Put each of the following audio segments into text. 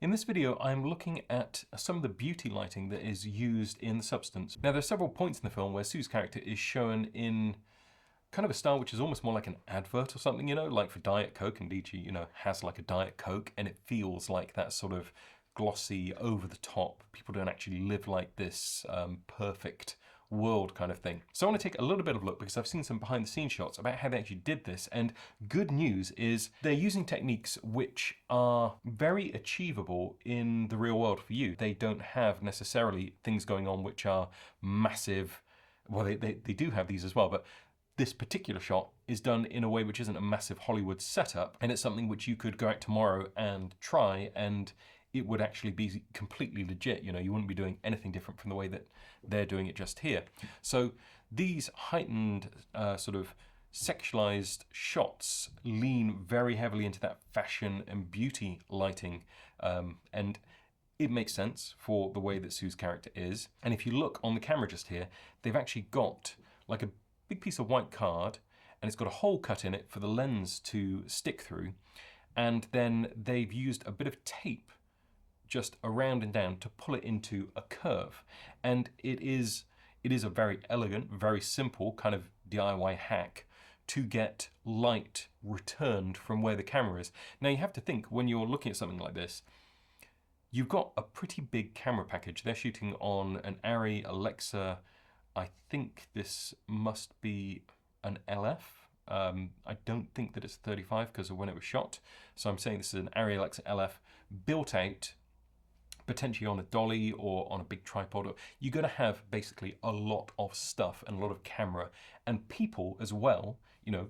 In this video, I'm looking at some of the beauty lighting that is used in the substance. Now, there are several points in the film where Sue's character is shown in kind of a style which is almost more like an advert or something, like for Diet Coke. Indeed, she, has like a Diet Coke, and it feels like that sort of glossy, over the top, people don't actually live like this, perfect world kind of thing. So I want to take a little bit of a look because I've seen some behind the scenes shots about how they actually did this, and good news is they're using techniques which are very achievable in the real world for you. They don't have necessarily things going on which are massive. Well, they do have these as well, but this particular shot is done in a way which isn't a massive Hollywood setup, and it's something which you could go out tomorrow and try, and it would actually be completely legit. You wouldn't be doing anything different from the way that they're doing it just here. So these heightened sort of sexualized shots lean very heavily into that fashion and beauty lighting, and it makes sense for the way that Sue's character is. And if you look on the camera just here, they've actually got like a big piece of white card, and it's got a hole cut in it for the lens to stick through, and then they've used a bit of tape just around and down to pull it into a curve. And it is a very elegant, very simple kind of DIY hack to get light returned from where the camera is. Now you have to think, when you're looking at something like this, you've got a pretty big camera package. They're shooting on an Arri Alexa. I think this must be an LF. I don't think that it's 35 because of when it was shot. So I'm saying this is an Arri Alexa LF built out, potentially on a dolly or on a big tripod. You're going to have basically a lot of stuff and a lot of camera and people as well.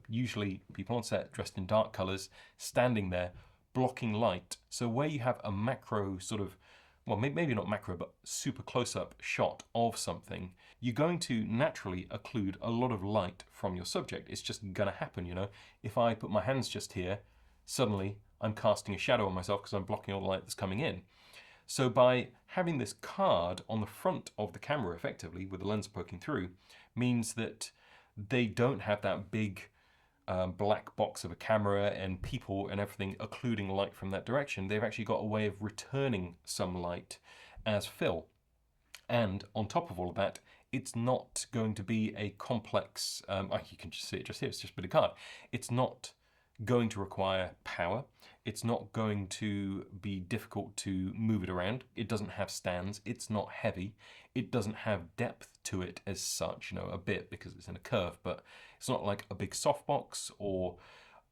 Usually people on set dressed in dark colors, standing there, blocking light. So where you have a macro sort of, well, maybe not macro, but super close-up shot of something, you're going to naturally occlude a lot of light from your subject. It's just going to happen, If I put my hands just here, suddenly I'm casting a shadow on myself because I'm blocking all the light that's coming in. So by having this card on the front of the camera, effectively, with the lens poking through, means that they don't have that big black box of a camera and people and everything occluding light from that direction. They've actually got a way of returning some light as fill. And on top of all of that, it's not going to be a complex, you can just see it just here, it's just a bit of card. It's not going to require power. It's not going to be difficult to move it around. It doesn't have stands. It's not heavy. It doesn't have depth to it as such, a bit because it's in a curve, but it's not like a big softbox or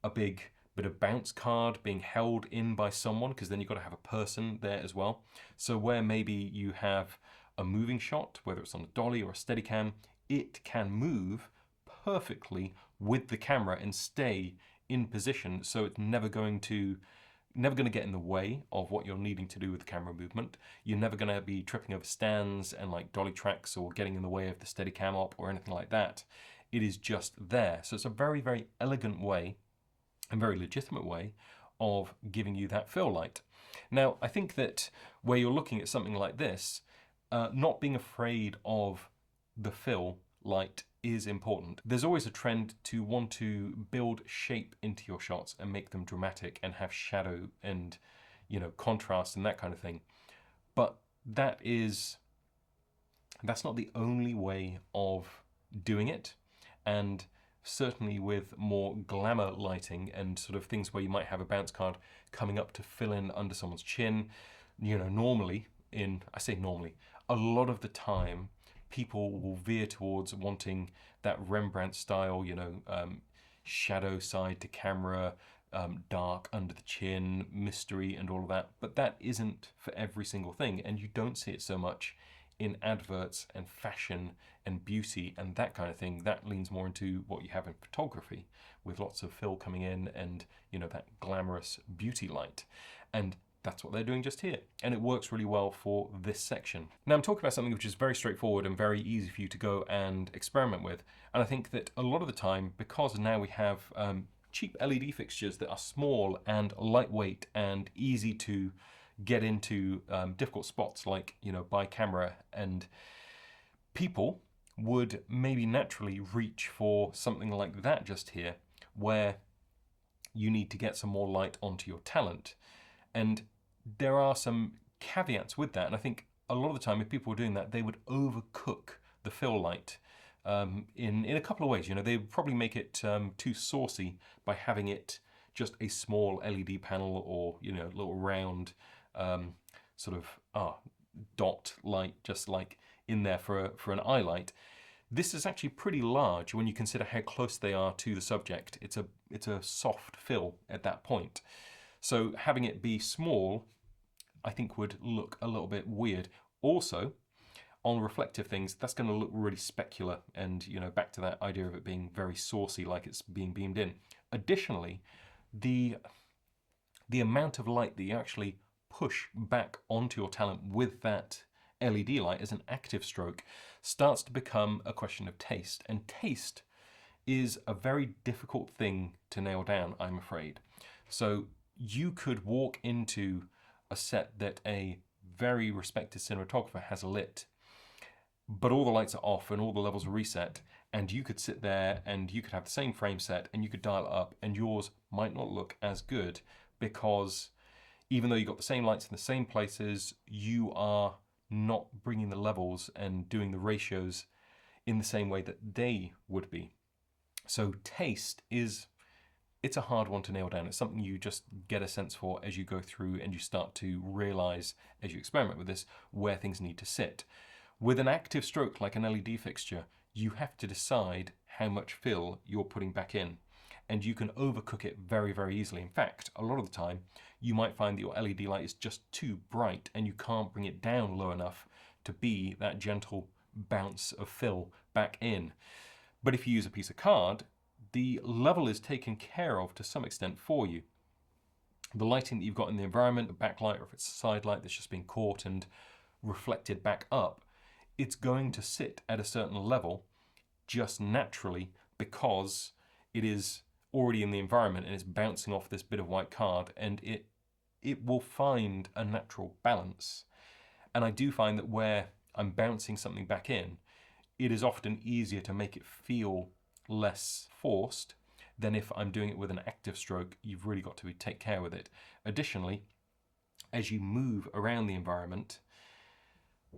a big bit of bounce card being held in by someone, because then you've got to have a person there as well. So where maybe you have a moving shot, whether it's on a dolly or a Steadicam, it can move perfectly with the camera and stay in position, so it's never going to get in the way of what you're needing to do with the camera movement. You're never going to be tripping over stands and like dolly tracks or getting in the way of the Steadicam op or anything like that. It is just there. So it's a very, very elegant way and very legitimate way of giving you that fill light. Now, I think that where you're looking at something like this, not being afraid of the fill light is important. There's always a trend to want to build shape into your shots and make them dramatic and have shadow and, contrast and that kind of thing. But that's not the only way of doing it. And certainly with more glamour lighting and sort of things where you might have a bounce card coming up to fill in under someone's chin, normally, I say normally, a lot of the time, people will veer towards wanting that Rembrandt style, shadow side to camera, dark under the chin, mystery and all of that. But that isn't for every single thing. And you don't see it so much in adverts and fashion and beauty and that kind of thing. That leans more into what you have in photography, with lots of fill coming in and, that glamorous beauty light. And that's what they're doing just here. And it works really well for this section. Now I'm talking about something which is very straightforward and very easy for you to go and experiment with. And I think that a lot of the time, because now we have cheap LED fixtures that are small and lightweight and easy to get into difficult spots like, by camera, and people would maybe naturally reach for something like that just here, where you need to get some more light onto your talent. And there are some caveats with that, and I think a lot of the time if people were doing that, they would overcook the fill light in a couple of ways. You know, they would probably make it too saucy by having it just a small LED panel, or, you know, little round sort of dot light just like in there for an eye light. This is actually pretty large when you consider how close they are to the subject. It's a soft fill at that point. So having it be small, I think, would look a little bit weird. Also, on reflective things, that's going to look really specular, and, you know, back to that idea of it being very saucy, like it's being beamed in. Additionally, the amount of light that you actually push back onto your talent with that LED light as an active stroke starts to become a question of taste. And taste is a very difficult thing to nail down, I'm afraid. So you could walk into a set that a very respected cinematographer has lit, but all the lights are off and all the levels are reset, and you could sit there and you could have the same frame set and you could dial it up, and yours might not look as good, because even though you've got the same lights in the same places, you are not bringing the levels and doing the ratios in the same way that they would be. So taste it's a hard one to nail down. It's something you just get a sense for as you go through and you start to realize, as you experiment with this, where things need to sit. With an active stroke like an LED fixture, you have to decide how much fill you're putting back in, and you can overcook it very, very easily. In fact, a lot of the time, you might find that your LED light is just too bright and you can't bring it down low enough to be that gentle bounce of fill back in. But if you use a piece of card, the level is taken care of to some extent for you. The lighting that you've got in the environment, the backlight, or if it's a side light that's just been caught and reflected back up, it's going to sit at a certain level just naturally, because it is already in the environment and it's bouncing off this bit of white card, and it will find a natural balance. And I do find that where I'm bouncing something back in, it is often easier to make it feel less forced than if I'm doing it with an active stroke. You've really got to take care with it. Additionally, as you move around the environment,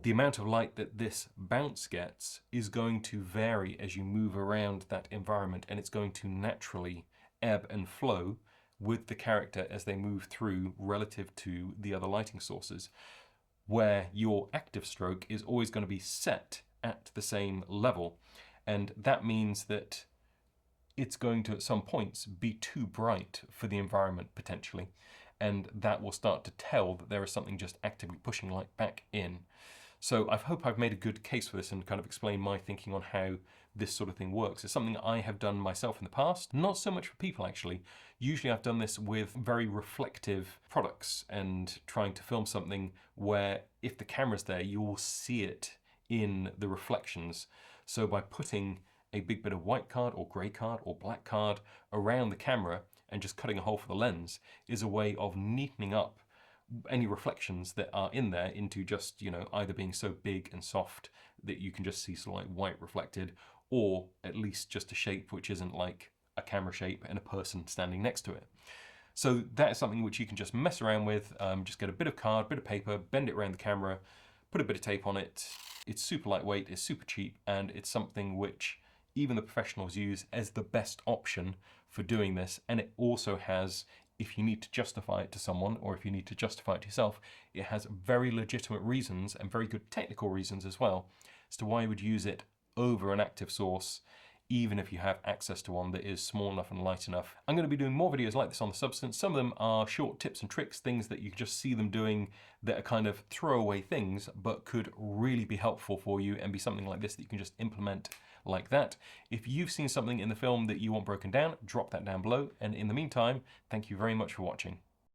the amount of light that this bounce gets is going to vary as you move around that environment, and it's going to naturally ebb and flow with the character as they move through relative to the other lighting sources, where your active stroke is always going to be set at the same level. And that means that it's going to, at some points, be too bright for the environment potentially, and that will start to tell that there is something just actively pushing light back in. So I hope I've made a good case for this and kind of explained my thinking on how this sort of thing works. It's something I have done myself in the past, not so much for people actually. Usually I've done this with very reflective products and trying to film something where if the camera's there, you will see it in the reflections. So by putting a big bit of white card or grey card or black card around the camera and just cutting a hole for the lens is a way of neatening up any reflections that are in there into just, you know, either being so big and soft that you can just see sort of like white reflected, or at least just a shape which isn't like a camera shape and a person standing next to it. So that is something which you can just mess around with. Just get a bit of card, bit of paper, bend it around the camera, put a bit of tape on it. It's super lightweight, it's super cheap, and it's something which even the professionals use as the best option for doing this. And it also has, if you need to justify it to someone, or if you need to justify it to yourself, it has very legitimate reasons and very good technical reasons as well as to why you would use it over an active source, even if you have access to one that is small enough and light enough. I'm going to be doing more videos like this on the Substance. Some of them are short tips and tricks, things that you can just see them doing that are kind of throwaway things, but could really be helpful for you and be something like this that you can just implement like that. If you've seen something in the film that you want broken down, drop that down below. And in the meantime, thank you very much for watching.